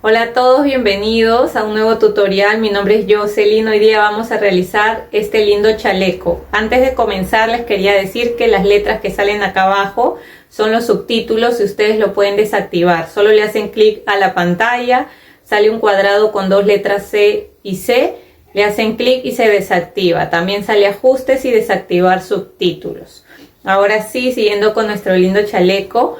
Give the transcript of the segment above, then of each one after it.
Hola a todos, bienvenidos a un nuevo tutorial. Mi nombre es Jocelyn. Hoy día vamos a realizar este lindo chaleco. Antes de comenzar les quería decir que las letras que salen acá abajo son los subtítulos y ustedes lo pueden desactivar. Solo le hacen clic a la pantalla, sale un cuadrado con dos letras C y C, le hacen clic y se desactiva. También sale ajustes y desactivar subtítulos. Ahora sí, siguiendo con nuestro lindo chaleco.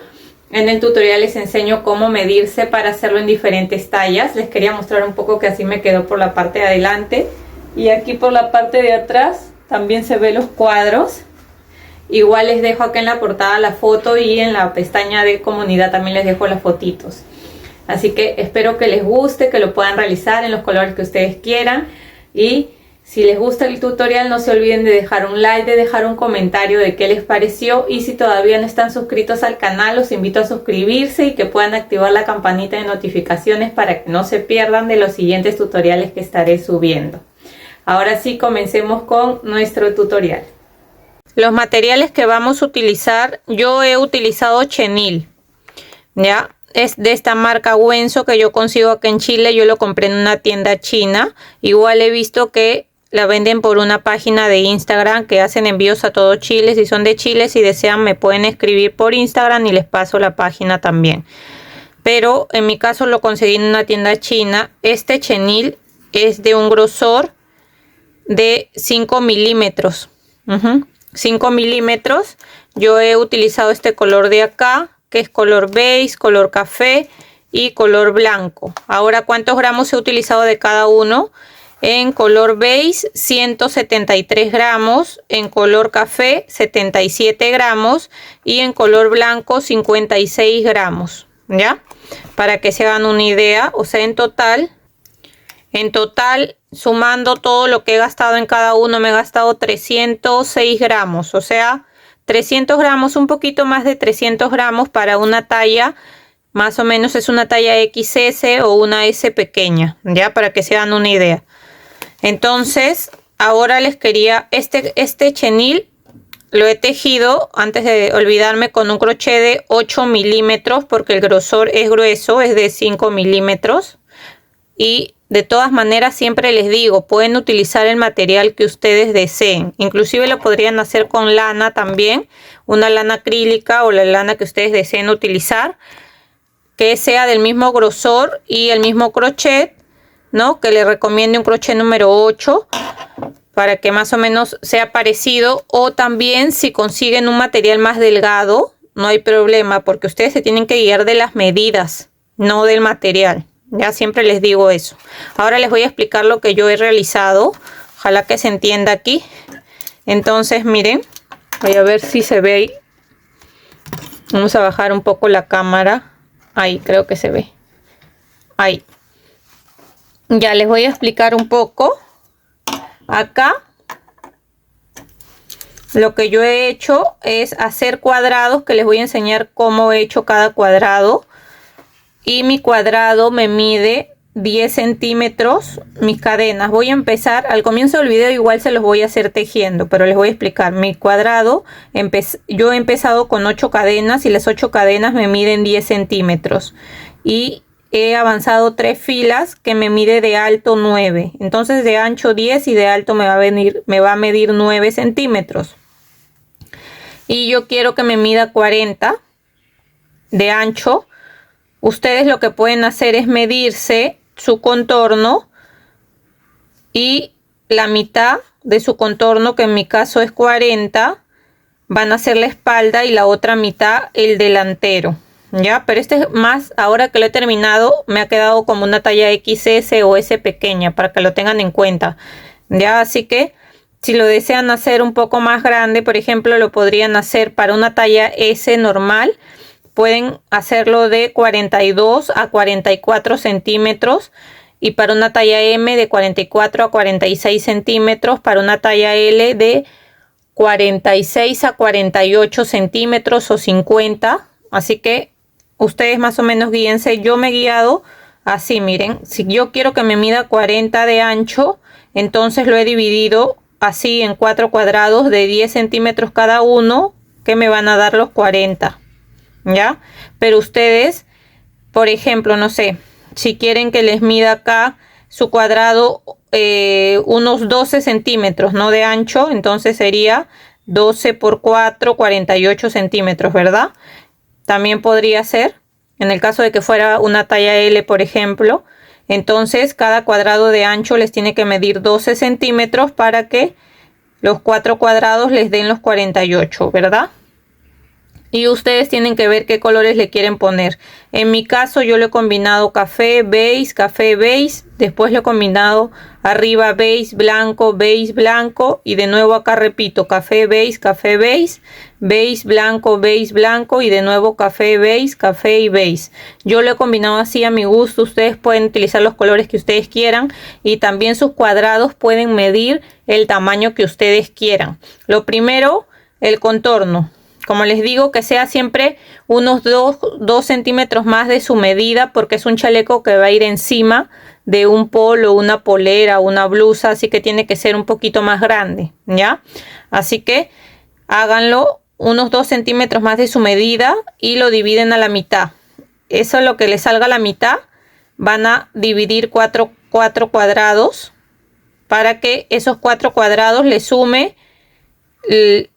En el tutorial les enseño cómo medirse para hacerlo en diferentes tallas. Les quería mostrar un poco que así me quedó por la parte de adelante. Y aquí por la parte de atrás también se ven los cuadros. Igual les dejo acá en la portada la foto y en la pestaña de comunidad también les dejo las fotitos. Así que espero que les guste, que lo puedan realizar en los colores que ustedes quieran. Y si les gusta el tutorial, no se olviden de dejar un like, de dejar un comentario de qué les pareció. Y si todavía no están suscritos al canal, los invito a suscribirse y que puedan activar la campanita de notificaciones para que no se pierdan de los siguientes tutoriales que estaré subiendo. Ahora sí, comencemos con nuestro tutorial. Los materiales que vamos a utilizar, yo he utilizado chenil, ¿ya? Es de esta marca Wenso que yo consigo acá en Chile. Yo lo compré en una tienda china. Igual he visto que la venden por una página de Instagram que hacen envíos a todo Chile. Si son de Chile, si desean, me pueden escribir por Instagram y les paso la página también. Pero en mi caso lo conseguí en una tienda china. Este chenil es de un grosor de 5 milímetros. 5 milímetros. Yo he utilizado este color de acá, que es color beige, color café y color blanco. Ahora, ¿cuántos gramos he utilizado de cada uno? En color beige 173 gramos, en color café 77 gramos y en color blanco 56 gramos, ¿ya? Para que se hagan una idea, o sea, en total, sumando todo lo que he gastado en cada uno, me he gastado 306 gramos, o sea, 300 gramos, un poquito más de 300 gramos para una talla, más o menos es una talla XS o una S pequeña, ¿ya? Para que se hagan una idea. Entonces, ahora les quería, este chenil lo he tejido, antes de olvidarme, con un crochet de 8 milímetros, porque el grosor es grueso, es de 5 milímetros. Y de todas maneras siempre les digo, pueden utilizar el material que ustedes deseen. Inclusive lo podrían hacer con lana también, una lana acrílica o la lana que ustedes deseen utilizar, que sea del mismo grosor y el mismo crochet, ¿no? Que les recomiende un crochet número 8 para que más o menos sea parecido. O también si consiguen un material más delgado, no hay problema, porque ustedes se tienen que guiar de las medidas, no del material. Ya siempre les digo eso. Ahora les voy a explicar lo que yo he realizado. Ojalá que se entienda aquí. Entonces, miren. Voy a ver si se ve ahí. Vamos a bajar un poco la cámara. Ahí, creo que se ve. Ahí. Ya les voy a explicar un poco. Acá. Lo que yo he hecho es hacer cuadrados, que les voy a enseñar cómo he hecho cada cuadrado. Y mi cuadrado me mide 10 centímetros mis cadenas. Voy a empezar, al comienzo del video igual se los voy a hacer tejiendo, pero les voy a explicar. Mi cuadrado, yo he empezado con 8 cadenas y las 8 cadenas me miden 10 centímetros. Y he avanzado 3 filas que me mide de alto 9. Entonces de ancho 10 y de alto me va a medir 9 centímetros. Y yo quiero que me mida 40 de ancho. Ustedes lo que pueden hacer es medirse su contorno y la mitad de su contorno, que en mi caso es 40, van a hacer la espalda y la otra mitad el delantero, ¿ya? Pero este es más, ahora que lo he terminado, me ha quedado como una talla XS o S pequeña, para que lo tengan en cuenta, ¿ya? Así que si lo desean hacer un poco más grande, por ejemplo, lo podrían hacer para una talla S normal. Pueden hacerlo de 42 a 44 centímetros y para una talla M de 44 a 46 centímetros, para una talla L de 46 a 48 centímetros o 50. Así que ustedes más o menos guíense. Yo me he guiado así, miren. Si yo quiero que me mida 40 de ancho, entonces lo he dividido así en 4 cuadrados de 10 centímetros cada uno, que me van a dar los 40. ¿Ya? Pero ustedes, por ejemplo, no sé, si quieren que les mida acá su cuadrado unos 12 centímetros, ¿no? De ancho, entonces sería 12 por 4, 48 centímetros, ¿verdad? También podría ser, en el caso de que fuera una talla L, por ejemplo. Entonces, cada cuadrado de ancho les tiene que medir 12 centímetros para que los 4 cuadrados les den los 48, ¿verdad? Y ustedes tienen que ver qué colores le quieren poner. En mi caso yo le he combinado café, beige, después le he combinado arriba beige, blanco y de nuevo acá repito café, beige, blanco y de nuevo café y beige. Yo lo he combinado así a mi gusto. Ustedes pueden utilizar los colores que ustedes quieran y también sus cuadrados pueden medir el tamaño que ustedes quieran. Lo primero, el contorno. Como les digo, que sea siempre unos 2 centímetros más de su medida, porque es un chaleco que va a ir encima de un polo, una polera, una blusa, así que tiene que ser un poquito más grande, ¿ya? Así que háganlo unos 2 centímetros más de su medida y lo dividen a la mitad. Eso es lo que les salga a la mitad. Van a dividir cuatro cuadrados para que esos 4 cuadrados le sume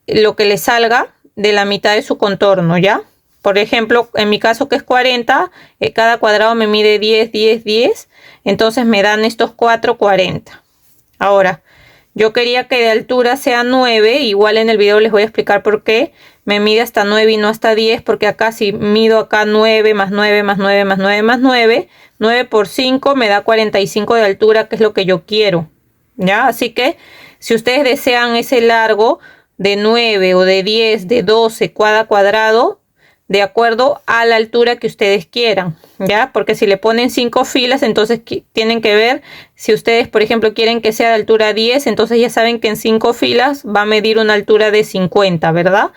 lo que les salga de la mitad de su contorno, ¿ya? Por ejemplo, en mi caso que es 40, cada cuadrado me mide 10, entonces me dan estos 4, 40. Ahora, yo quería que de altura sea 9, igual en el video les voy a explicar por qué me mide hasta 9 y no hasta 10, porque acá si mido acá 9 más 9 más 9 más 9 más 9, 9 por 5 me da 45 de altura, que es lo que yo quiero, ¿ya? Así que si ustedes desean ese largo de 9 o de 10, de 12 cada cuadrado, de acuerdo a la altura que ustedes quieran, ¿ya? Porque si le ponen 5 filas, entonces tienen que ver si ustedes, por ejemplo, quieren que sea de altura 10, entonces ya saben que en 5 filas va a medir una altura de 50, ¿verdad?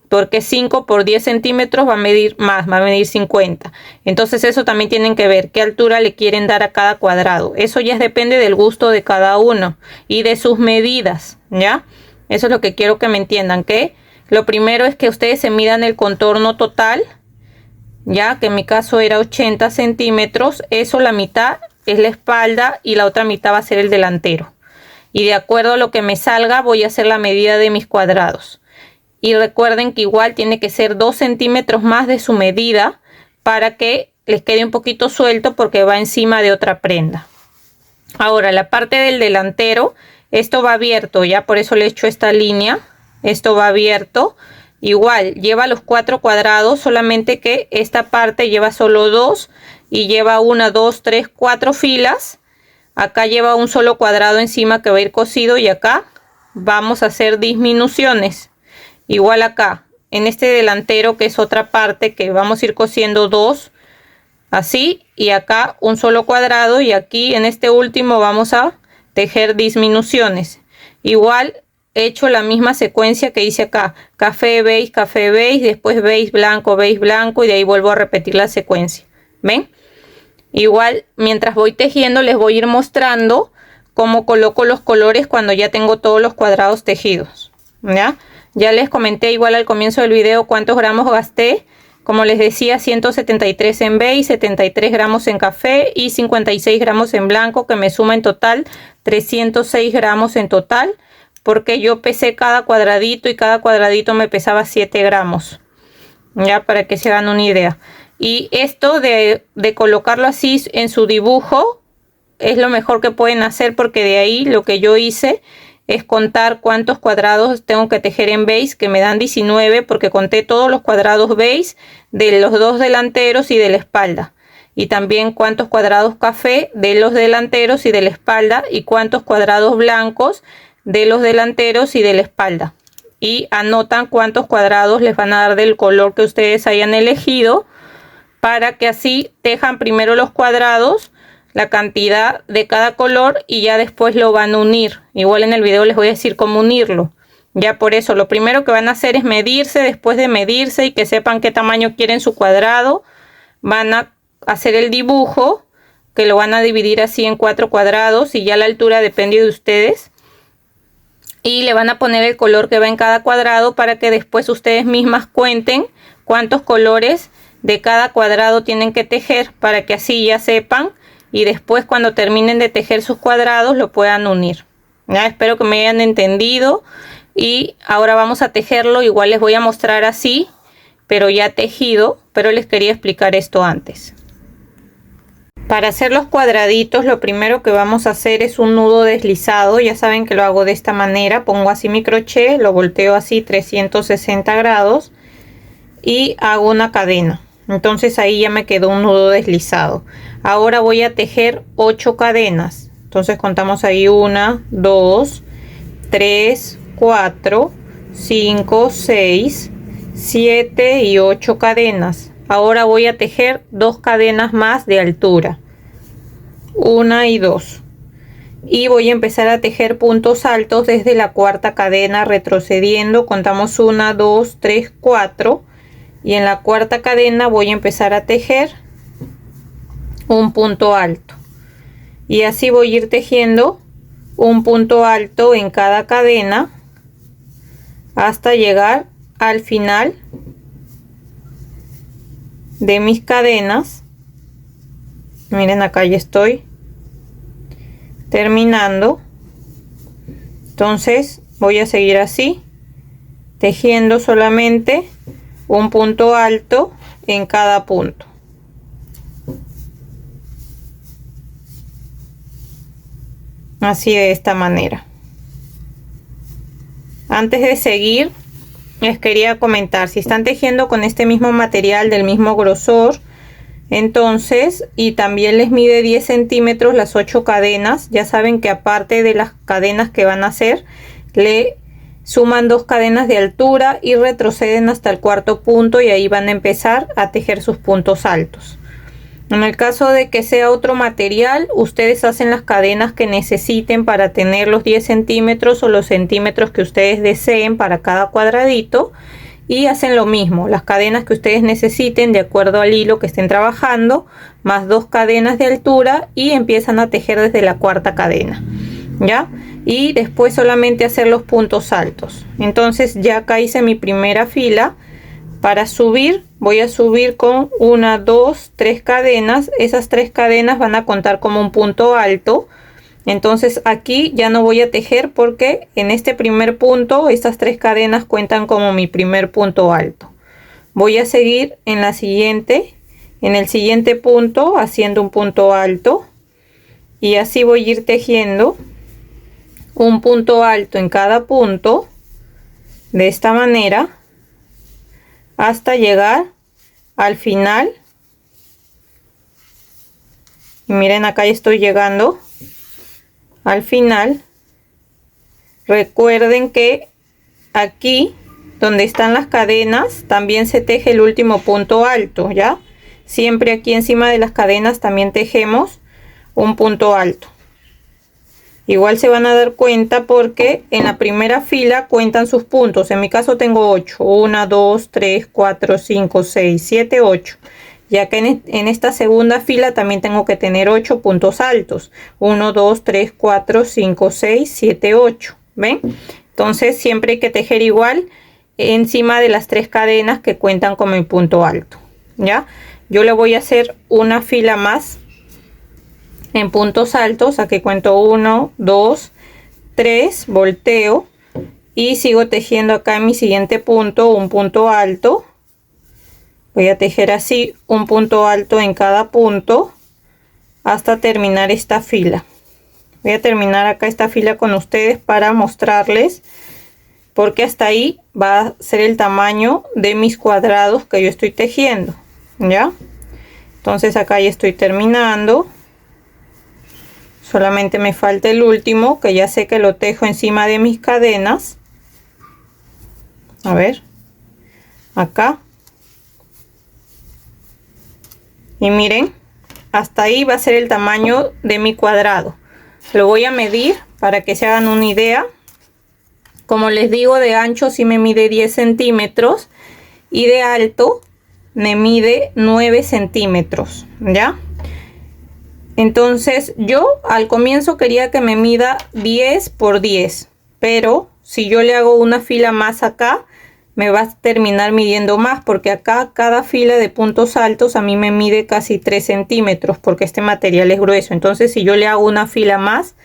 Porque 5 por 10 centímetros va a medir más, va a medir 50. Entonces eso también tienen que ver qué altura le quieren dar a cada cuadrado. Eso ya depende del gusto de cada uno y de sus medidas, ¿ya? Eso es lo que quiero que me entiendan, que lo primero es que ustedes se midan el contorno total, ya que en mi caso era 80 centímetros. Eso, la mitad es la espalda y la otra mitad va a ser el delantero. Y de acuerdo a lo que me salga voy a hacer la medida de mis cuadrados. Y recuerden que igual tiene que ser 2 centímetros más de su medida para que les quede un poquito suelto, porque va encima de otra prenda. Ahora, la parte del delantero, esto va abierto, ya por eso le he hecho esta línea. Esto va abierto. Igual lleva los 4 cuadrados, solamente que esta parte lleva solo 2 y lleva 1, 2, 3, 4 filas. Acá lleva un solo cuadrado encima que va a ir cosido y acá vamos a hacer disminuciones. Igual acá en este delantero, que es otra parte que vamos a ir cosiendo 2 así, y acá un solo cuadrado, y aquí en este último vamos a tejer disminuciones. Igual he hecho la misma secuencia que hice acá: café, beige, después beige, blanco, y de ahí vuelvo a repetir la secuencia. ¿Ven? Igual mientras voy tejiendo les voy a ir mostrando cómo coloco los colores cuando ya tengo todos los cuadrados tejidos, ya les comenté igual al comienzo del video cuántos gramos gasté. Como les decía, 173 en beige, 73 gramos en café y 56 gramos en blanco, que me suma en total 306 gramos en total, porque yo pesé cada cuadradito y cada cuadradito me pesaba 7 gramos, ya para que se hagan una idea. Y esto de colocarlo así en su dibujo es lo mejor que pueden hacer, porque de ahí lo que yo hice es contar cuántos cuadrados tengo que tejer en beige, que me dan 19, porque conté todos los cuadrados beige de los 2 delanteros y de la espalda, y también cuántos cuadrados café de los delanteros y de la espalda, y cuántos cuadrados blancos de los delanteros y de la espalda. Y anotan cuántos cuadrados les van a dar del color que ustedes hayan elegido, para que así tejan primero los cuadrados, la cantidad de cada color, y ya después lo van a unir. Igual en el video les voy a decir cómo unirlo. Ya por eso lo primero que van a hacer es medirse. Después de medirse y que sepan qué tamaño quieren su cuadrado, van a hacer el dibujo, que lo van a dividir así en 4 cuadrados, y ya la altura depende de ustedes. Y le van a poner el color que va en cada cuadrado, para que después ustedes mismas cuenten cuántos colores de cada cuadrado tienen que tejer, para que así ya sepan y después cuando terminen de tejer sus cuadrados lo puedan unir. Ya, espero que me hayan entendido. Y ahora vamos a tejerlo. Igual les voy a mostrar así, pero ya tejido, pero les quería explicar esto antes. Para hacer los cuadraditos, lo primero que vamos a hacer es un nudo deslizado. Ya saben que lo hago de esta manera. Pongo así mi crochet, lo volteo así 360 grados y hago una cadena. Entonces ahí ya me quedó un nudo deslizado. Ahora voy a tejer 8 cadenas. Entonces contamos ahí 1, 2, 3, 4, 5, 6, 7 y 8 cadenas. Ahora voy a tejer 2 cadenas más de altura, 1 y 2, y voy a empezar a tejer puntos altos desde la cuarta cadena retrocediendo. Contamos 1, 2, 3, 4 y en la cuarta cadena voy a empezar a tejer un punto alto y así voy a ir tejiendo un punto alto en cada cadena hasta llegar al final de mis cadenas. Miren, acá ya estoy terminando. Entonces voy a seguir así tejiendo solamente un punto alto en cada punto. Así, de esta manera. Antes de seguir, les quería comentar, si están tejiendo con este mismo material del mismo grosor, entonces, y también les mide 10 centímetros las 8 cadenas, ya saben que aparte de las cadenas que van a hacer, le suman 2 cadenas de altura y retroceden hasta el cuarto punto y ahí van a empezar a tejer sus puntos altos. En el caso de que sea otro material, ustedes hacen las cadenas que necesiten para tener los 10 centímetros o los centímetros que ustedes deseen para cada cuadradito, y hacen lo mismo, las cadenas que ustedes necesiten de acuerdo al hilo que estén trabajando, más 2 cadenas de altura, y empiezan a tejer desde la cuarta cadena, ¿ya? Y después solamente hacer los puntos altos. Entonces ya acá hice mi primera fila. Para subir, voy a subir con 1, 2, 3 cadenas. Esas 3 cadenas van a contar como un punto alto. Entonces aquí ya no voy a tejer porque en este primer punto estas 3 cadenas cuentan como mi primer punto alto. Voy a seguir en la siguiente, en el siguiente punto, haciendo un punto alto, y así voy a ir tejiendo un punto alto en cada punto de esta manera hasta llegar al final. Y miren, acá ya estoy llegando al final. Recuerden que aquí donde están las cadenas también se teje el último punto alto, ¿ya? Siempre aquí encima de las cadenas también tejemos un punto alto. Igual se van a dar cuenta porque en la primera fila cuentan sus puntos. En mi caso tengo 8. 1, 2, 3, 4, 5, 6, 7, 8. Ya que en esta segunda fila también tengo que tener 8 puntos altos. 1, 2, 3, 4, 5, 6, 7, 8. ¿Ven? Entonces siempre hay que tejer igual encima de las 3 cadenas que cuentan como el punto alto. ¿Ya? Yo le voy a hacer una fila más en puntos altos. Aquí cuento 1, 2, 3, volteo y sigo tejiendo acá en mi siguiente punto un punto alto. Voy a tejer así un punto alto en cada punto hasta terminar esta fila. Voy a terminar acá esta fila con ustedes para mostrarles, porque hasta ahí va a ser el tamaño de mis cuadrados que yo estoy tejiendo, ¿ya? Entonces acá ya estoy terminando. Solamente me falta el último, que ya sé que lo tejo encima de mis cadenas. A ver, acá. Y miren, hasta ahí va a ser el tamaño de mi cuadrado. Lo voy a medir para que se hagan una idea. Como les digo, de ancho sí me mide 10 centímetros y de alto me mide 9 centímetros, ¿ya? Entonces yo al comienzo quería que me mida 10 por 10, pero si yo le hago una fila más acá, me va a terminar midiendo más, porque acá cada fila de puntos altos a mí me mide casi 3 centímetros porque este material es grueso. Entonces si yo le hago una fila más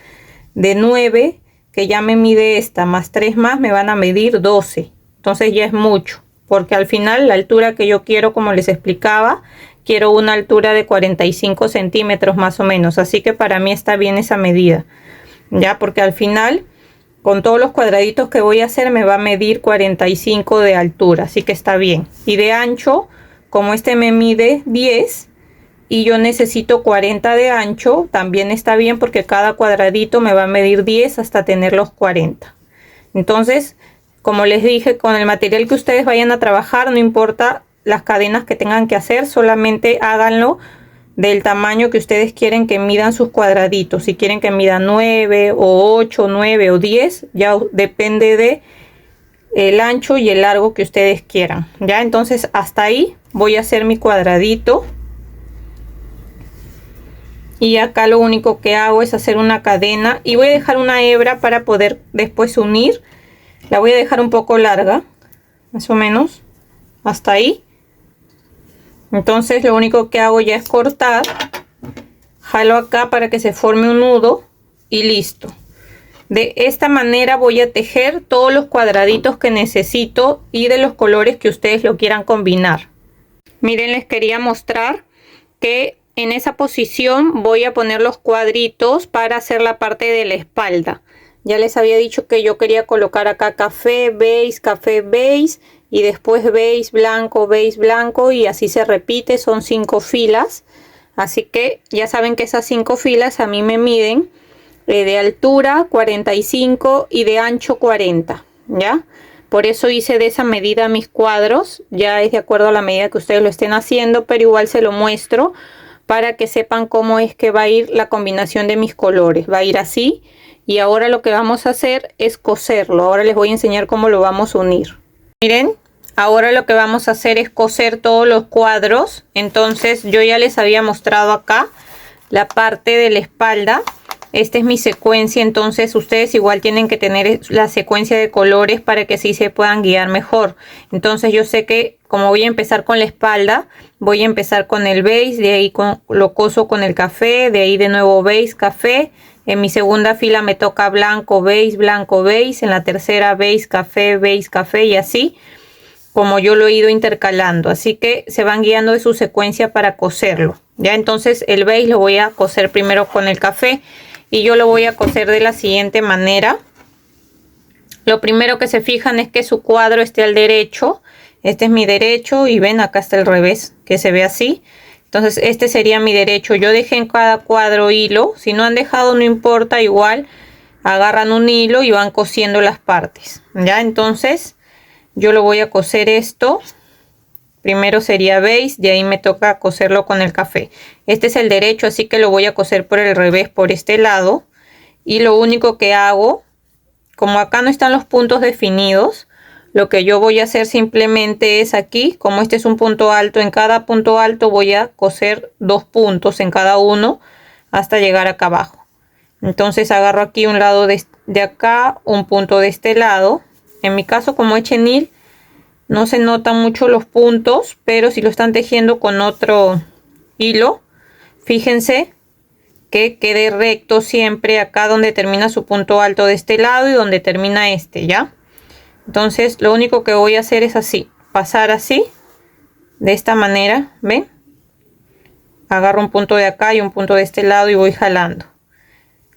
de 9, que ya me mide esta, más 3 más, me van a medir 12. Entonces ya es mucho, porque al final la altura que yo quiero, como les explicaba, quiero una altura de 45 centímetros más o menos. Así que para mí está bien esa medida, ya, porque al final con todos los cuadraditos que voy a hacer me va a medir 45 de altura, así que está bien. Y de ancho, como este me mide 10 y yo necesito 40 de ancho, también está bien, porque cada cuadradito me va a medir 10 hasta tener los 40. Entonces, como les dije, con el material que ustedes vayan a trabajar, no importa las cadenas que tengan que hacer, solamente háganlo del tamaño que ustedes quieren que midan sus cuadraditos. Si quieren que midan 9 o 8, 9 o 10, ya depende de el ancho y el largo que ustedes quieran. Ya, entonces hasta ahí voy a hacer mi cuadradito. Y acá lo único que hago es hacer una cadena y voy a dejar una hebra para poder después unir. La voy a dejar un poco larga, más o menos hasta ahí. Entonces lo único que hago ya es cortar, jalo acá para que se forme un nudo y listo. De esta manera voy a tejer todos los cuadraditos que necesito y de los colores que ustedes lo quieran combinar. Miren, les quería mostrar que en esa posición voy a poner los cuadritos para hacer la parte de la espalda. Ya les había dicho que yo quería colocar acá café, beige y después beige, blanco y así se repite. Son 5 filas. Así que ya saben que esas 5 filas a mí me miden de altura 45 y de ancho 40. ¿Ya? Por eso hice de esa medida mis cuadros. Ya es de acuerdo a la medida que ustedes lo estén haciendo, pero igual se lo muestro para que sepan cómo es que va a ir la combinación de mis colores. Va a ir así. Y ahora lo que vamos a hacer es coserlo. Ahora les voy a enseñar cómo lo vamos a unir. Miren, ahora lo que vamos a hacer es coser todos los cuadros. Entonces yo ya les había mostrado acá la parte de la espalda. Esta es mi secuencia, entonces ustedes igual tienen que tener la secuencia de colores para que así se puedan guiar mejor. Entonces yo sé que como voy a empezar con la espalda, voy a empezar con el beige, de ahí lo coso con el café, de ahí de nuevo beige, café. En mi segunda fila me toca blanco, beige, en la tercera beige, café y así como yo lo he ido intercalando. Así que se van guiando de su secuencia para coserlo. Ya, entonces el beige lo voy a coser primero con el café y yo lo voy a coser de la siguiente manera. Lo primero que se fijan es que su cuadro esté al derecho. Este es mi derecho y ven, acá está el revés, que se ve así. Entonces este sería mi derecho. Yo dejé en cada cuadro hilo. Si no han dejado no importa, igual agarran un hilo y van cosiendo las partes. Ya, entonces yo lo voy a coser esto. Primero sería beige, de ahí me toca coserlo con el café. Este es el derecho, así que lo voy a coser por el revés, por este lado. Y lo único que hago, como acá no están los puntos definidos, lo que yo voy a hacer simplemente es aquí, como este es un punto alto, en cada punto alto voy a coser 2 puntos en cada uno hasta llegar acá abajo. Entonces agarro aquí un lado de acá, un punto de este lado. En mi caso, como es chenil, no se notan mucho los puntos, pero si lo están tejiendo con otro hilo, fíjense que quede recto siempre acá donde termina su punto alto de este lado y donde termina este, ¿ya? Entonces lo único que voy a hacer es así, pasar así, de esta manera, ¿ven? Agarro un punto de acá y un punto de este lado y voy jalando.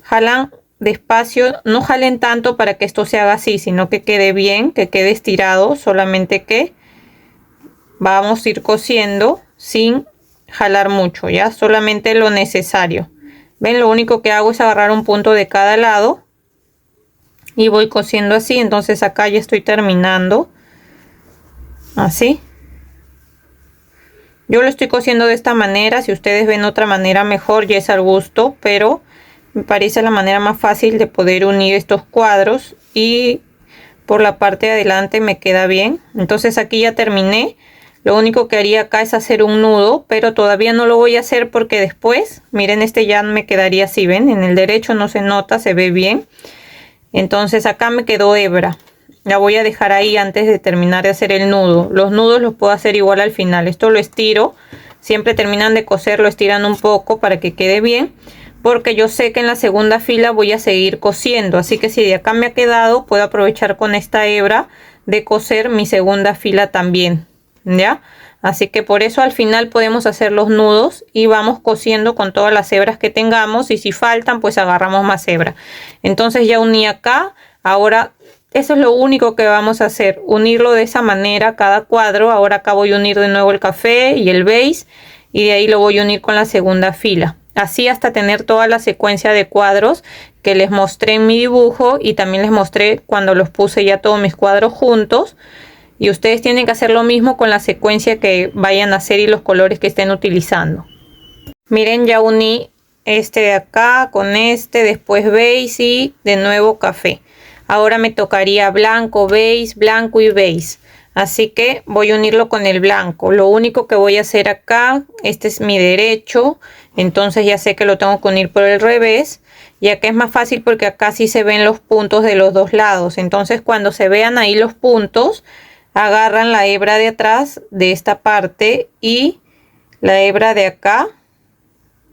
Jalan despacio, no jalen tanto para que esto se haga así, sino que quede bien, que quede estirado, solamente que vamos a ir cosiendo sin jalar mucho, ya, solamente lo necesario. Ven, lo único que hago es agarrar un punto de cada lado y voy cosiendo así. Entonces acá ya estoy terminando así. Yo lo estoy cosiendo de esta manera. Si ustedes ven otra manera mejor, ya es al gusto, pero me parece la manera más fácil de poder unir estos cuadros y por la parte de adelante me queda bien. Entonces aquí ya terminé. Lo único que haría acá es hacer un nudo, pero todavía no lo voy a hacer porque después, miren, este ya me quedaría así, ven, en el derecho no se nota, se ve bien. Entonces acá me quedó hebra. La voy a dejar ahí antes de terminar de hacer el nudo. Los nudos los puedo hacer igual al final. Esto lo estiro. Siempre terminan de coser, lo estiran un poco para que quede bien. Porque yo sé que en la segunda fila voy a seguir cosiendo. Así que si de acá me ha quedado, puedo aprovechar con esta hebra de coser mi segunda fila también. ¿Ya? Así que por eso al final podemos hacer los nudos y vamos cosiendo con todas las hebras que tengamos. Y si faltan, pues agarramos más hebra. Entonces ya uní acá. Ahora eso es lo único que vamos a hacer, unirlo de esa manera cada cuadro. Ahora acá voy a unir de nuevo el café y el beige y de ahí lo voy a unir con la segunda fila, así hasta tener toda la secuencia de cuadros que les mostré en mi dibujo y también les mostré cuando los puse ya todos mis cuadros juntos. Y ustedes tienen que hacer lo mismo con la secuencia que vayan a hacer y los colores que estén utilizando. Miren, ya uní este de acá con este, después beige y de nuevo café. Ahora me tocaría blanco, beige y beige. Así que voy a unirlo con el blanco. Lo único que voy a hacer acá, este es mi derecho. Entonces ya sé que lo tengo que unir por el revés. Y acá es más fácil porque acá sí se ven los puntos de los dos lados. Entonces cuando se vean ahí los puntos, agarran la hebra de atrás de esta parte y la hebra de acá,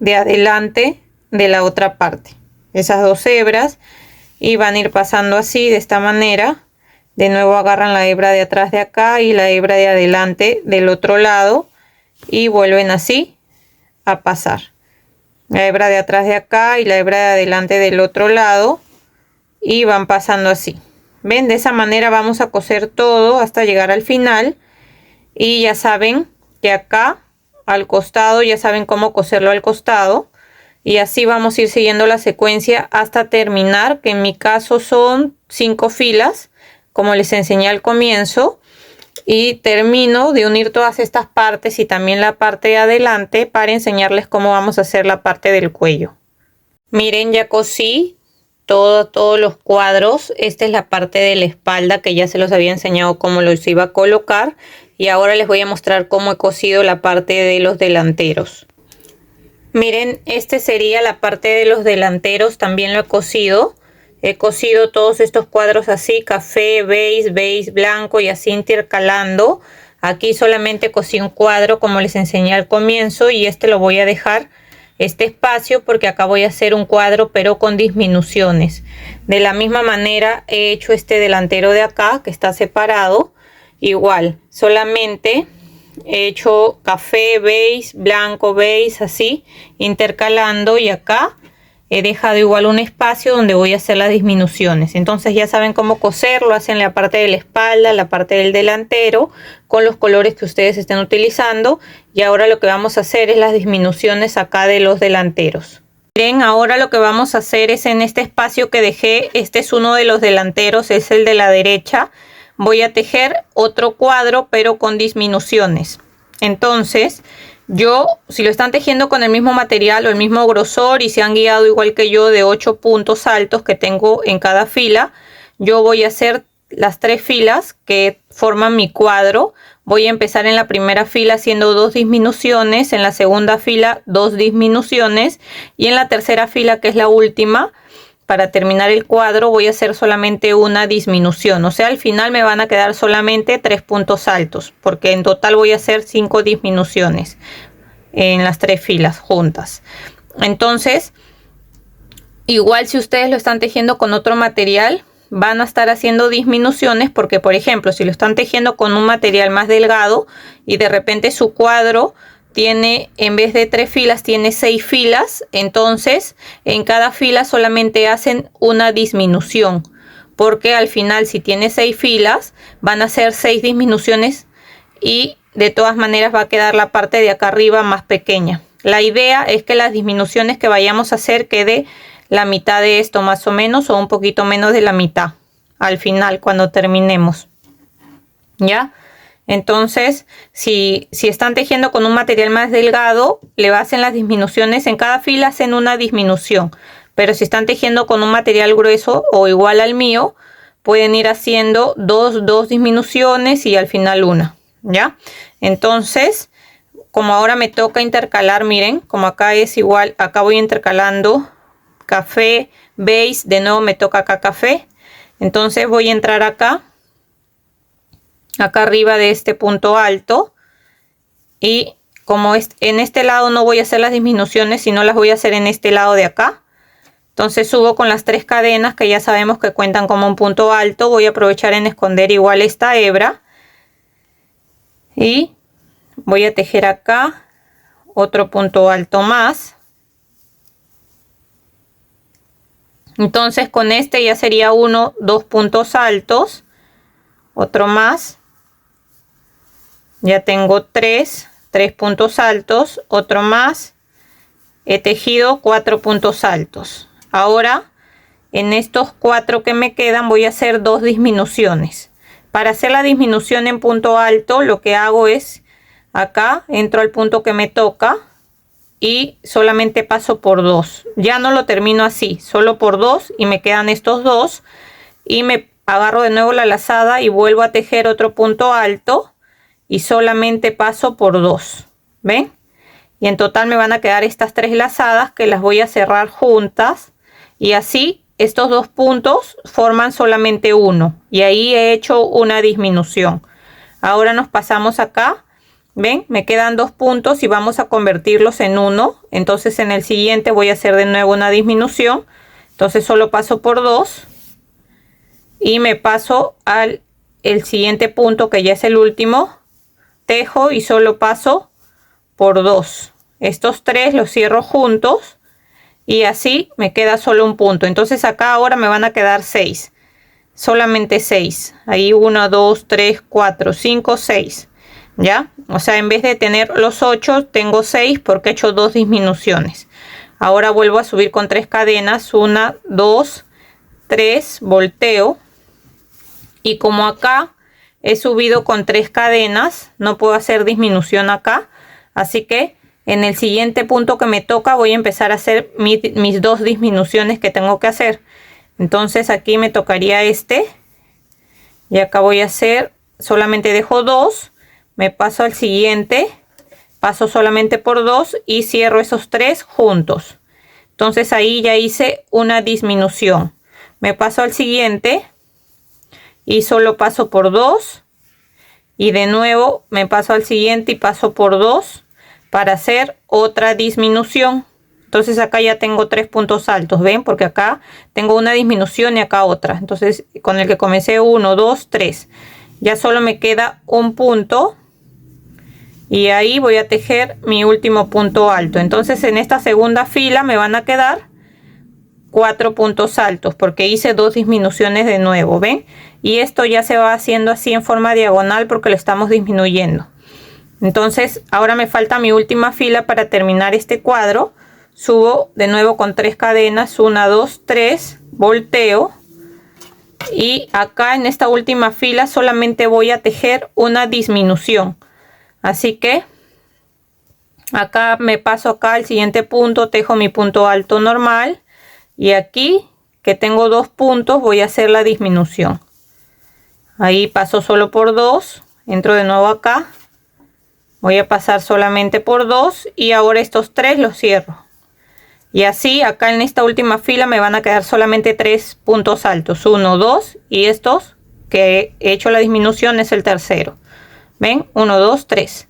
de adelante de la otra parte. Esas dos hebras. Y van a ir pasando así, de esta manera. De nuevo agarran la hebra de atrás de acá y la hebra de adelante del otro lado. Y vuelven así a pasar. La hebra de atrás de acá y la hebra de adelante del otro lado. Y van pasando así. ¿Ven? De esa manera vamos a coser todo hasta llegar al final. Y ya saben que acá al costado, ya saben cómo coserlo al costado. Y así vamos a ir siguiendo la secuencia hasta terminar, que en mi caso son 5 filas, como les enseñé al comienzo. Y termino de unir todas estas partes y también la parte de adelante para enseñarles cómo vamos a hacer la parte del cuello. Miren, ya cosí todos los cuadros. Esta es la parte de la espalda que ya se los había enseñado cómo los iba a colocar. Y ahora les voy a mostrar cómo he cosido la parte de los delanteros. Miren, este sería la parte de los delanteros, también lo he cosido. He cosido todos estos cuadros así, café, beige, blanco y así intercalando. Aquí solamente cosí un cuadro como les enseñé al comienzo y este lo voy a dejar este espacio porque acá voy a hacer un cuadro pero con disminuciones. De la misma manera he hecho este delantero de acá que está separado. Igual, solamente he hecho café, beige, blanco, beige, así intercalando y acá he dejado igual un espacio donde voy a hacer las disminuciones. Entonces ya saben cómo coserlo, hacen la parte de la espalda, la parte del delantero con los colores que ustedes estén utilizando. Y ahora lo que vamos a hacer es las disminuciones acá de los delanteros. Miren, ahora lo que vamos a hacer es en este espacio que dejé, este es uno de los delanteros, es el de la derecha. Voy a tejer otro cuadro pero con disminuciones. Entonces si lo están tejiendo con el mismo material o el mismo grosor y se han guiado igual que yo de 8 puntos altos que tengo en cada fila, yo voy a hacer las 3 filas que forman mi cuadro. Voy a empezar en la primera fila haciendo 2 disminuciones, en la segunda fila 2 disminuciones y en la tercera fila, que es la última, para terminar el cuadro, voy a hacer solamente una disminución. O sea, al final me van a quedar solamente 3 puntos altos, porque en total voy a hacer 5 disminuciones en las 3 filas juntas. Entonces, igual si ustedes lo están tejiendo con otro material, van a estar haciendo disminuciones, porque por ejemplo, si lo están tejiendo con un material más delgado y de repente su cuadro tiene, en vez de 3 filas, tiene 6 filas. Entonces, en cada fila solamente hacen una disminución. Porque al final, si tiene 6 filas, van a hacer 6 disminuciones. Y de todas maneras va a quedar la parte de acá arriba más pequeña. La idea es que las disminuciones que vayamos a hacer quede la mitad de esto más o menos. O un poquito menos de la mitad. Al final, cuando terminemos. ¿Ya? Entonces, si están tejiendo con un material más delgado, le hacen las disminuciones. En cada fila hacen una disminución. Pero si están tejiendo con un material grueso o igual al mío, pueden ir haciendo dos disminuciones y al final una. ¿Ya? Entonces, como ahora me toca intercalar, miren, como acá es igual, acá voy intercalando café, beige, de nuevo me toca acá café. Entonces voy a entrar acá acá arriba de este punto alto, y como en este lado no voy a hacer las disminuciones, sino las voy a hacer en este lado de acá. Entonces subo con las 3 cadenas que ya sabemos que cuentan como un punto alto. Voy a aprovechar en esconder igual esta hebra y voy a tejer acá otro punto alto más. Entonces con este ya sería 1, 2 puntos altos, otro más, ya tengo 3 puntos altos, otro más, he tejido 4 puntos altos. Ahora en estos 4 que me quedan voy a hacer 2 disminuciones. Para hacer la disminución en punto alto lo que hago es acá entro al punto que me toca y solamente paso por 2. Ya no lo termino así, solo por 2, y me quedan estos 2, y me agarro de nuevo la lazada y vuelvo a tejer otro punto alto y solamente paso por 2. ¿Ven? Y en total me van a quedar estas 3 lazadas que las voy a cerrar juntas, y así estos 2 puntos forman solamente uno, y ahí he hecho una disminución. Ahora nos pasamos acá, ven, me quedan 2 puntos y vamos a convertirlos en 1. Entonces en el siguiente voy a hacer de nuevo una disminución, entonces solo paso por 2 y me paso al siguiente punto, que ya es el último, tejo y solo paso por 2. Estos 3 los cierro juntos y así me queda solo un punto. Entonces acá ahora me van a quedar 6, solamente 6. Ahí 1, 2, 3, 4, 5, 6. ¿Ya? O sea, en vez de tener los 8 tengo 6 porque he hecho 2 disminuciones. Ahora vuelvo a subir con 3 cadenas, 1, 2, 3, volteo, y como acá he subido con 3 cadenas no puedo hacer disminución acá, así que en el siguiente punto que me toca voy a empezar a hacer mis 2 disminuciones que tengo que hacer. Entonces aquí me tocaría este, y acá voy a hacer, solamente dejo 2, me paso al siguiente, paso solamente por 2 y cierro esos 3 juntos. Entonces ahí ya hice una disminución. Me paso al siguiente y solo paso por 2, y de nuevo me paso al siguiente y paso por 2 para hacer otra disminución. Entonces acá ya tengo 3 puntos altos, ven, porque acá tengo una disminución y acá otra. Entonces con el que comencé 1, 2, 3, ya solo me queda un punto y ahí voy a tejer mi último punto alto. Entonces en esta segunda fila me van a quedar 4 puntos altos porque hice 2 disminuciones de nuevo, ven, y esto ya se va haciendo así en forma diagonal porque lo estamos disminuyendo. Entonces ahora me falta mi última fila para terminar este cuadro. Subo de nuevo con 3 cadenas, 1, 2, 3, volteo, y acá en esta última fila solamente voy a tejer una disminución. Así que acá me paso acá al siguiente punto, tejo mi punto alto normal, y aquí que tengo 2 puntos voy a hacer la disminución. Ahí paso solo por 2, entro de nuevo acá, voy a pasar solamente por 2 y ahora estos 3 los cierro. Y así acá en esta última fila me van a quedar solamente 3 puntos altos, 1, 2, y estos que he hecho la disminución es el tercero. Ven, 1, 2, 3.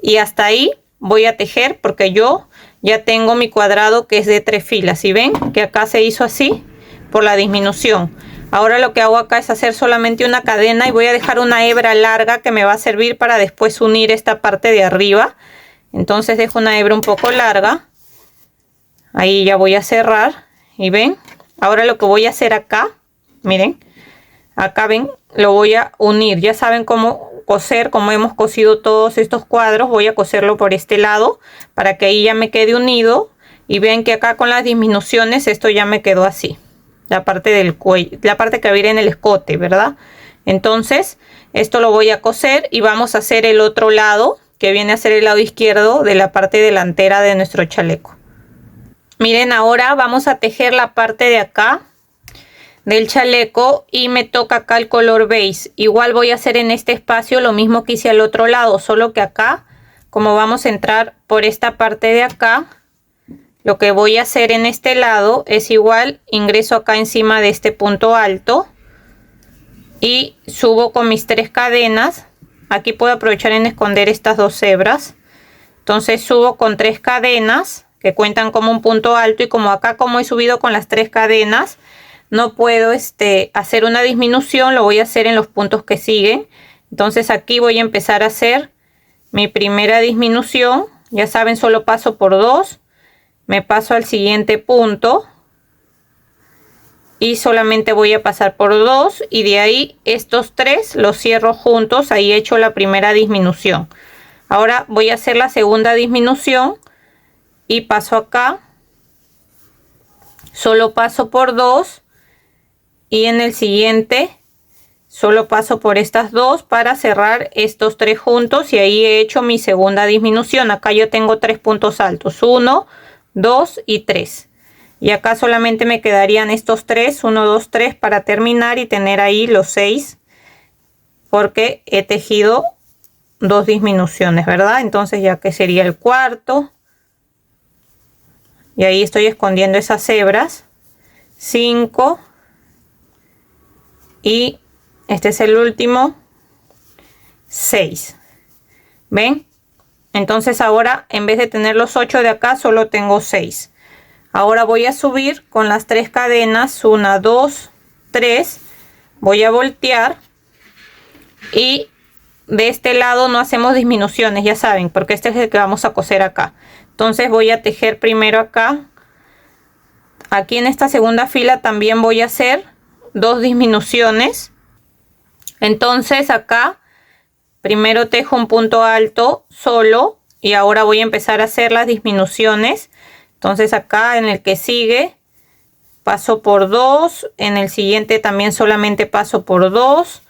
Y hasta ahí voy a tejer porque yo ya tengo mi cuadrado que es de 3 filas. Y ven que acá se hizo así por la disminución. Ahora lo que hago acá es hacer solamente una cadena y voy a dejar una hebra larga que me va a servir para después unir esta parte de arriba. Entonces dejo una hebra un poco larga. Ahí ya voy a cerrar y ven, ahora lo que voy a hacer acá, miren, acá ven, lo voy a unir. Ya saben cómo coser, como hemos cosido todos estos cuadros, voy a coserlo por este lado para que ahí ya me quede unido. Y ven que acá con las disminuciones esto ya me quedó así, la parte del cuello, la parte que viene en el escote, ¿verdad? Entonces esto lo voy a coser y vamos a hacer el otro lado, que viene a ser el lado izquierdo de la parte delantera de nuestro chaleco. Miren, ahora vamos a tejer la parte de acá del chaleco y me toca acá el color beige. Igual voy a hacer en este espacio lo mismo que hice al otro lado, solo que acá, como vamos a entrar por esta parte de acá, lo que voy a hacer en este lado es igual, ingreso acá encima de este punto alto y subo con mis 3 cadenas. Aquí puedo aprovechar en esconder estas 2 hebras. Entonces subo con 3 cadenas que cuentan como un punto alto, y como acá, como he subido con las 3 cadenas, no puedo hacer una disminución, lo voy a hacer en los puntos que siguen. Entonces aquí voy a empezar a hacer mi primera disminución. Ya saben, solo paso por 2, me paso al siguiente punto y solamente voy a pasar por 2, y de ahí estos 3 los cierro juntos. Ahí he hecho la primera disminución. Ahora voy a hacer la segunda disminución y paso acá, solo paso por 2, y en el siguiente solo paso por estas 2 para cerrar estos 3 juntos, y ahí he hecho mi segunda disminución. Acá yo tengo 3 puntos altos, 1, 2 y 3, y acá solamente me quedarían estos 3, 1, 2, 3 para terminar y tener ahí los 6, porque he tejido 2 disminuciones, ¿verdad? Entonces ya que sería el cuarto, y ahí estoy escondiendo esas hebras, 5, y este es el último, 6. ¿Ven? Entonces ahora, en vez de tener los 8 de acá, solo tengo 6. Ahora voy a subir con las 3 cadenas, 1, 2, 3, voy a voltear, y de este lado no hacemos disminuciones, ya saben, porque este es el que vamos a coser acá. Entonces voy a tejer primero acá. Aquí en esta segunda fila también voy a hacer 2 disminuciones. Entonces acá primero tejo un punto alto solo, y ahora voy a empezar a hacer las disminuciones. Entonces acá en el que sigue paso por 2, en el siguiente también solamente paso por 2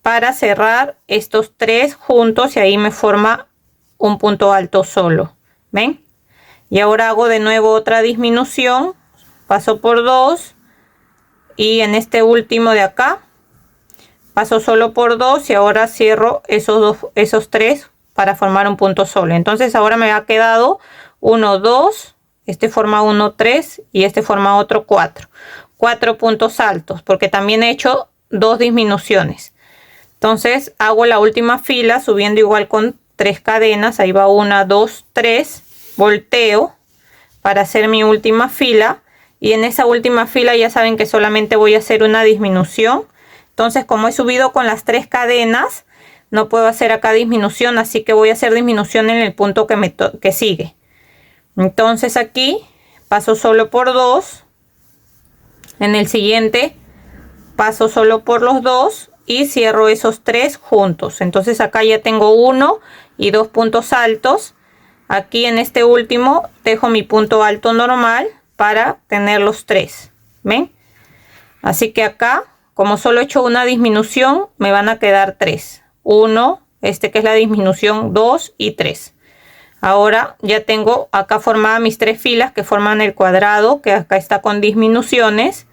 para cerrar estos 3 juntos, y ahí me forma un punto alto solo. ¿Ven? Y ahora hago de nuevo otra disminución, paso por 2, y en este último de acá paso solo por 2, y ahora cierro esos 3 para formar un punto solo. Entonces ahora me ha quedado 1, 2, este forma 1, 3, y este forma otro 4. 4 puntos altos, porque también he hecho 2 disminuciones. Entonces hago la última fila subiendo igual con 3 cadenas. Ahí va 1, 2, 3, volteo para hacer mi última fila, y en esa última fila ya saben que solamente voy a hacer una disminución. Entonces, como he subido con las 3 cadenas, no puedo hacer acá disminución, así que voy a hacer disminución en el punto que sigue. Entonces aquí paso solo por 2, en el siguiente paso solo por los 2 y cierro esos 3 juntos. Entonces acá ya tengo 1 y 2 puntos altos. Aquí en este último dejo mi punto alto normal para tener los 3. ¿Ven? Así que acá, como solo he hecho una disminución, me van a quedar 3. 1, que es la disminución, 2 y 3. Ahora ya tengo acá formadas mis 3 filas que forman el cuadrado, que acá está con disminuciones.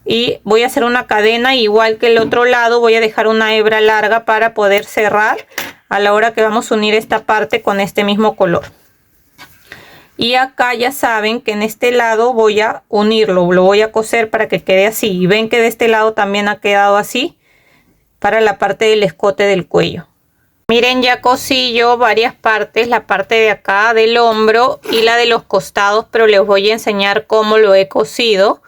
Y voy a hacer una cadena, igual que el otro lado, voy a dejar una hebra larga para poder cerrar a la hora que vamos a unir esta parte con este mismo color. Y acá ya saben que en este lado voy a unirlo, lo voy a coser para que quede así. Y ven que de este lado también ha quedado así para la parte del escote del cuello. Miren, ya cosí yo varias partes, la parte de acá del hombro y la de los costados, pero les voy a enseñar cómo lo he cosido.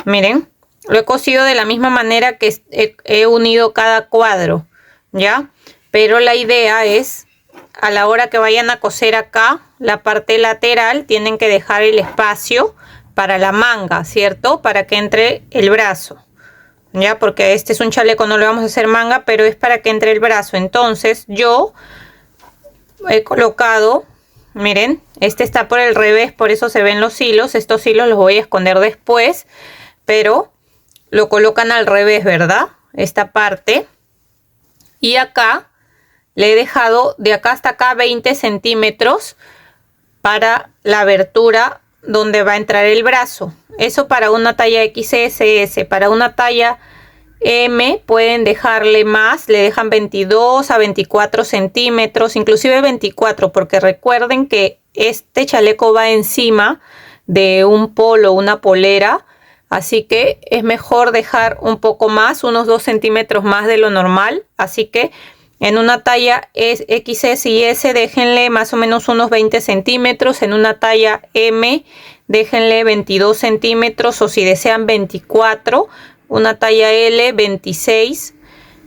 Miren, lo he cosido de la misma manera que he unido cada cuadro, ¿ya? Pero la idea es, a la hora que vayan a coser acá, la parte lateral, tienen que dejar el espacio para la manga, ¿cierto? Para que entre el brazo, ¿ya? Porque este es un chaleco, no le vamos a hacer manga, pero es para que entre el brazo. Entonces yo he colocado, miren, este está por el revés, por eso se ven los hilos. Estos hilos los voy a esconder después, pero lo colocan al revés, ¿verdad? Esta parte. Y acá le he dejado de acá hasta acá 20 centímetros para la abertura donde va a entrar el brazo. Eso para una talla XS. Para una talla M pueden dejarle más, le dejan 22 a 24 centímetros, inclusive 24, porque recuerden que este chaleco va encima de un polo, una polera, así que es mejor dejar un poco más, unos 2 centímetros más de lo normal. Así que en una talla XS y S déjenle más o menos unos 20 centímetros, en una talla M déjenle 22 centímetros o si desean 24, una talla L 26,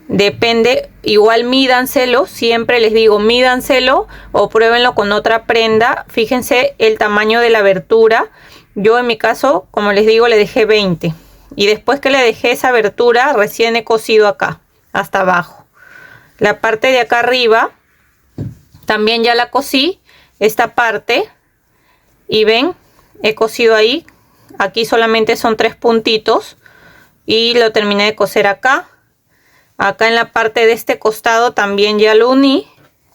depende. Igual mídanselo, siempre les digo mídanselo o pruébenlo con otra prenda. Fíjense el tamaño de la abertura. Yo en mi caso, como les digo, le dejé 20 y después que le dejé esa abertura recién he cosido acá hasta abajo. La parte de acá arriba también ya la cosí, esta parte, y ven, he cosido ahí. Aquí solamente son 3 puntitos y lo terminé de coser acá. Acá en la parte de este costado también ya lo uní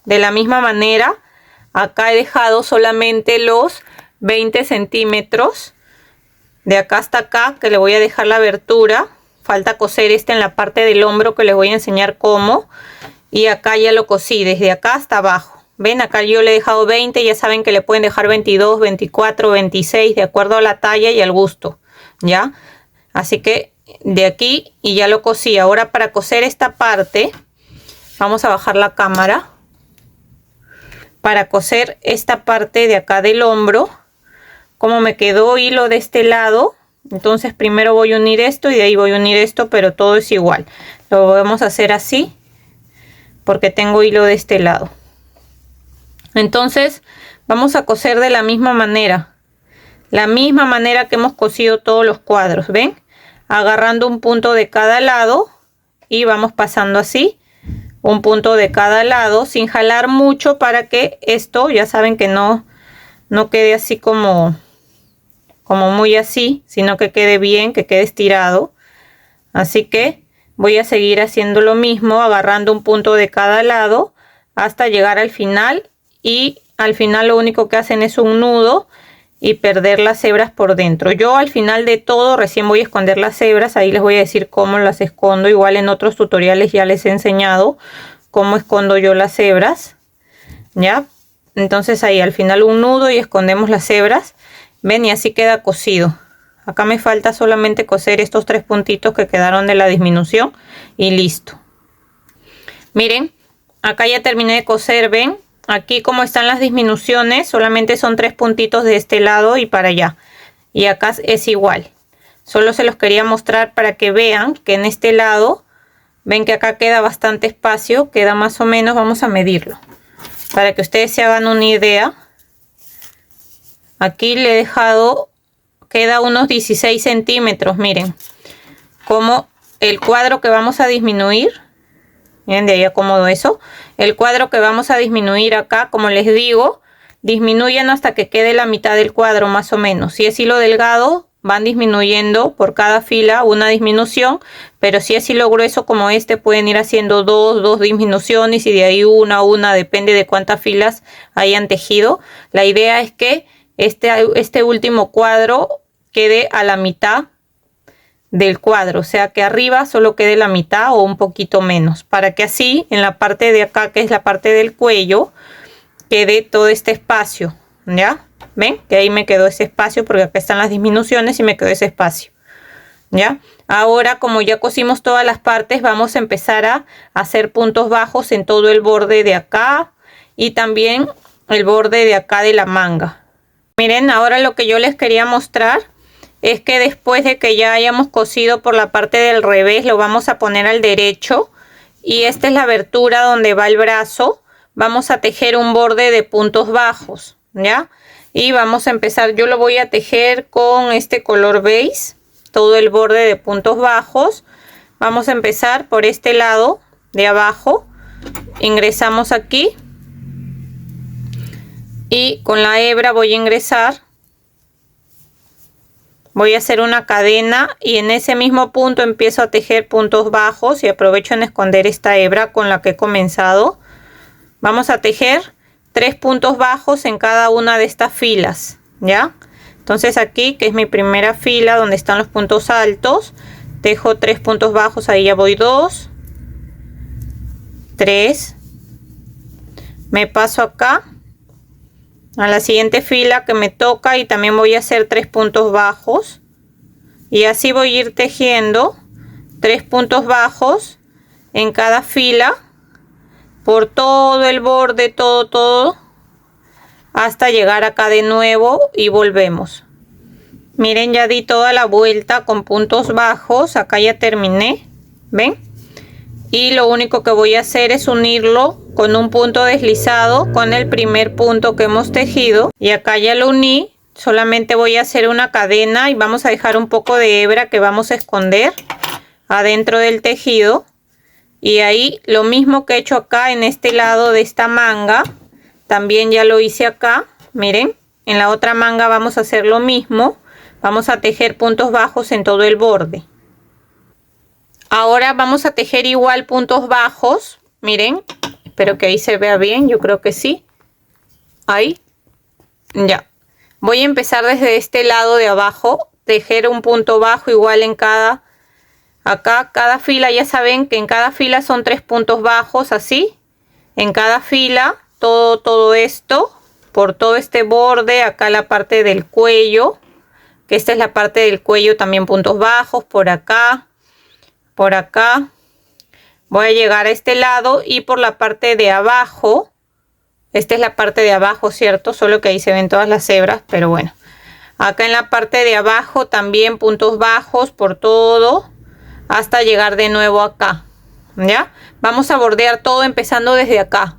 de la misma manera. Acá he dejado solamente los 20 centímetros de acá hasta acá, que le voy a dejar la abertura. Falta coser este en la parte del hombro, que les voy a enseñar cómo. Y acá ya lo cosí desde acá hasta abajo. Ven, acá yo le he dejado 20, ya saben que le pueden dejar 22, 24, 26, de acuerdo a la talla y al gusto, ¿ya? Así que de aquí y ya lo cosí. Ahora para coser esta parte, vamos a bajar la cámara. Para coser esta parte de acá del hombro, como me quedó hilo de este lado, entonces primero voy a unir esto y de ahí voy a unir esto, pero todo es igual. Lo vamos a hacer así, porque tengo hilo de este lado. Entonces vamos a coser de la misma manera que hemos cosido todos los cuadros. Ven, agarrando un punto de cada lado y vamos pasando así un punto de cada lado sin jalar mucho, para que esto, ya saben, que no quede así como muy así, sino que quede bien, que quede estirado. Así que voy a seguir haciendo lo mismo, agarrando un punto de cada lado hasta llegar al final, y al final lo único que hacen es un nudo y perder las hebras por dentro. Yo al final de todo recién voy a esconder las hebras, ahí les voy a decir cómo las escondo. Igual en otros tutoriales ya les he enseñado cómo escondo yo las hebras, ¿ya? Entonces ahí al final un nudo y escondemos las hebras. Ven, y así queda cosido. Acá me falta solamente coser estos 3 puntitos que quedaron de la disminución y listo. Miren, acá ya terminé de coser. Ven, aquí como están las disminuciones, solamente son 3 puntitos de este lado y para allá. Y acá es igual. Solo se los quería mostrar para que vean que en este lado, ven que acá queda bastante espacio, queda más o menos, vamos a medirlo, para que ustedes se hagan una idea. Aquí le he dejado, queda unos 16 centímetros, miren, como el cuadro que vamos a disminuir, miren, de ahí acomodo eso, el cuadro que vamos a disminuir acá, como les digo, disminuyen hasta que quede la mitad del cuadro más o menos. Si es hilo delgado, van disminuyendo por cada fila una disminución, pero si es hilo grueso como este, pueden ir haciendo dos disminuciones y de ahí una, depende de cuántas filas hayan tejido. La idea es que este último cuadro quede a la mitad del cuadro, o sea que arriba solo quede la mitad o un poquito menos, para que así en la parte de acá, que es la parte del cuello, quede todo este espacio, ¿ya? ¿Ven? Que ahí me quedó ese espacio porque acá están las disminuciones y me quedó ese espacio, ¿ya? Ahora, como ya cosimos todas las partes, vamos a empezar a hacer puntos bajos en todo el borde de acá y también el borde de acá de la manga. Miren, ahora lo que yo les quería mostrar es que después de que ya hayamos cosido por la parte del revés, lo vamos a poner al derecho, y esta es la abertura donde va el brazo. Vamos a tejer un borde de puntos bajos, ¿ya? Y vamos a empezar, yo lo voy a tejer con este color beige, todo el borde de puntos bajos. Vamos a empezar por este lado de abajo, ingresamos aquí y con la hebra voy a ingresar, voy a hacer una cadena y en ese mismo punto empiezo a tejer puntos bajos y aprovecho en esconder esta hebra con la que he comenzado. Vamos a tejer 3 puntos bajos en cada una de estas filas, ¿ya? Entonces aquí, que es mi primera fila donde están los puntos altos, tejo 3 puntos bajos, ahí ya voy 2, 3, me paso acá a la siguiente fila que me toca y también voy a hacer 3 puntos bajos, Y así voy a ir tejiendo 3 puntos bajos en cada fila por todo el borde, todo hasta llegar acá de nuevo y volvemos. Miren, ya di toda la vuelta con puntos bajos. Acá ya terminé, ¿ven? Y lo único que voy a hacer es unirlo con un punto deslizado con el primer punto que hemos tejido. Y acá ya lo uní. Solamente voy a hacer una cadena y vamos a dejar un poco de hebra que vamos a esconder adentro del tejido. Y ahí lo mismo que he hecho acá en este lado de esta manga, también ya lo hice acá. Miren, en la otra manga vamos a hacer lo mismo. Vamos a tejer puntos bajos en todo el borde. Ahora vamos a tejer igual puntos bajos. Miren, espero que ahí se vea bien, yo creo que sí. Ahí, ya. Voy a empezar desde este lado de abajo, tejer un punto bajo igual en cada fila. Ya saben que en cada fila son 3 puntos bajos, así. En cada fila, todo esto, por todo este borde, acá la parte del cuello, que esta es la parte del cuello, también puntos bajos, por acá. Voy a llegar a este lado y por la parte de abajo. Esta es la parte de abajo, ¿cierto? Solo que ahí se ven todas las hebras, pero bueno. Acá en la parte de abajo también puntos bajos por todo hasta llegar de nuevo acá. ¿Ya? Vamos a bordear todo empezando desde acá.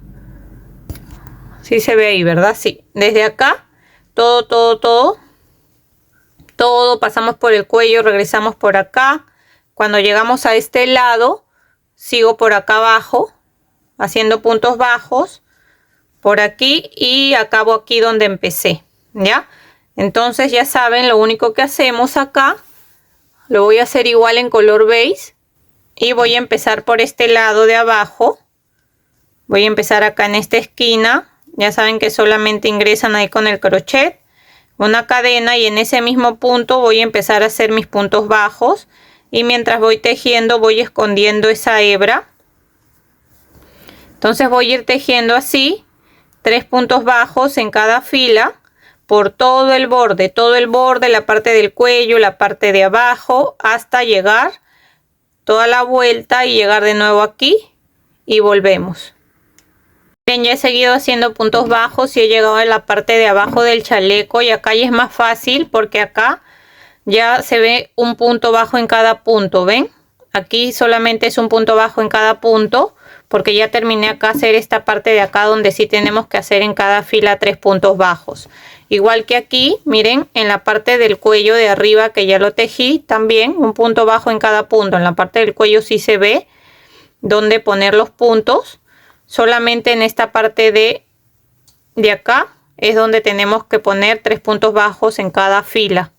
Sí se ve ahí, ¿verdad? Sí. Desde acá, todo, pasamos por el cuello, regresamos por acá. Cuando llegamos a este lado, sigo por acá abajo, haciendo puntos bajos. Por aquí y acabo aquí donde empecé, ¿ya? Entonces ya saben, lo único que hacemos acá, lo voy a hacer igual en color beige y voy a empezar por este lado de abajo. Voy a empezar acá en esta esquina. Ya saben que solamente ingresan ahí con el crochet, una cadena, y en ese mismo punto voy a empezar a hacer mis puntos bajos y mientras voy tejiendo voy escondiendo esa hebra. Entonces voy a ir tejiendo así 3 puntos bajos en cada fila por todo el borde, la parte del cuello, la parte de abajo, hasta llegar toda la vuelta y llegar de nuevo aquí y volvemos. Bien, ya he seguido haciendo puntos bajos y he llegado a la parte de abajo del chaleco y acá ya es más fácil porque acá ya se ve un punto bajo en cada punto, ¿ven? Aquí solamente es un punto bajo en cada punto, porque ya terminé acá hacer esta parte de acá donde sí tenemos que hacer en cada fila 3 puntos bajos. Igual que aquí, miren, en la parte del cuello de arriba que ya lo tejí, también un punto bajo en cada punto. En la parte del cuello sí se ve dónde poner los puntos. Solamente en esta parte de acá es donde tenemos que poner 3 puntos bajos en cada fila.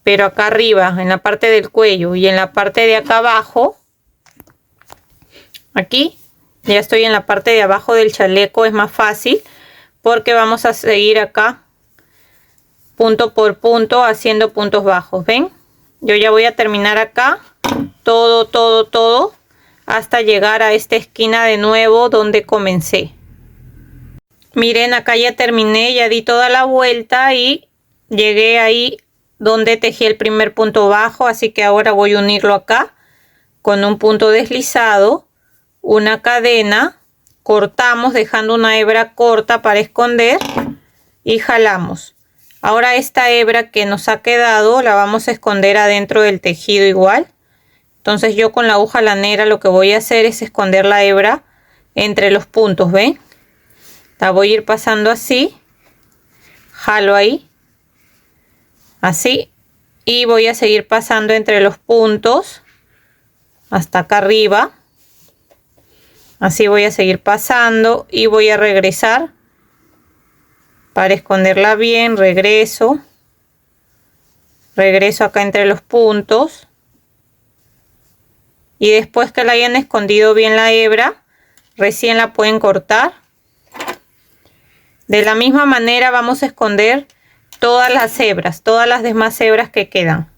Pero acá arriba, en la parte del cuello y en la parte de acá abajo, aquí ya estoy en la parte de abajo del chaleco, es más fácil porque vamos a seguir acá punto por punto haciendo puntos bajos. ¿Ven? Yo ya voy a terminar acá todo hasta llegar a esta esquina de nuevo donde comencé. Miren, acá ya terminé, ya di toda la vuelta y llegué ahí donde tejí el primer punto bajo, así que ahora voy a unirlo acá con un punto deslizado, una cadena, cortamos dejando una hebra corta para esconder y jalamos. Ahora esta hebra que nos ha quedado la vamos a esconder adentro del tejido igual. Entonces yo con la aguja lanera lo que voy a hacer es esconder la hebra entre los puntos, ¿ven? La voy a ir pasando así, jalo ahí, así, y voy a seguir pasando entre los puntos hasta acá arriba. Así voy a seguir pasando y voy a regresar para esconderla bien. Regreso acá entre los puntos y después que la hayan escondido bien la hebra, recién la pueden cortar. De la misma manera vamos a esconder todas las hebras, todas las demás hebras que quedan.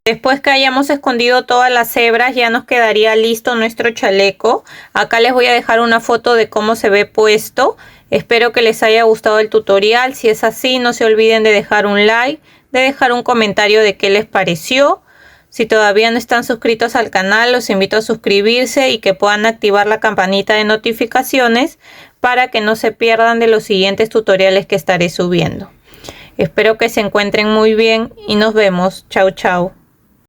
Después que hayamos escondido todas las hebras, ya nos quedaría listo nuestro chaleco. Acá les voy a dejar una foto de cómo se ve puesto. Espero que les haya gustado el tutorial. Si es así, no se olviden de dejar un like, de dejar un comentario de qué les pareció. Si todavía no están suscritos al canal, los invito a suscribirse y que puedan activar la campanita de notificaciones para que no se pierdan de los siguientes tutoriales que estaré subiendo. Espero que se encuentren muy bien y nos vemos. Chau, chau.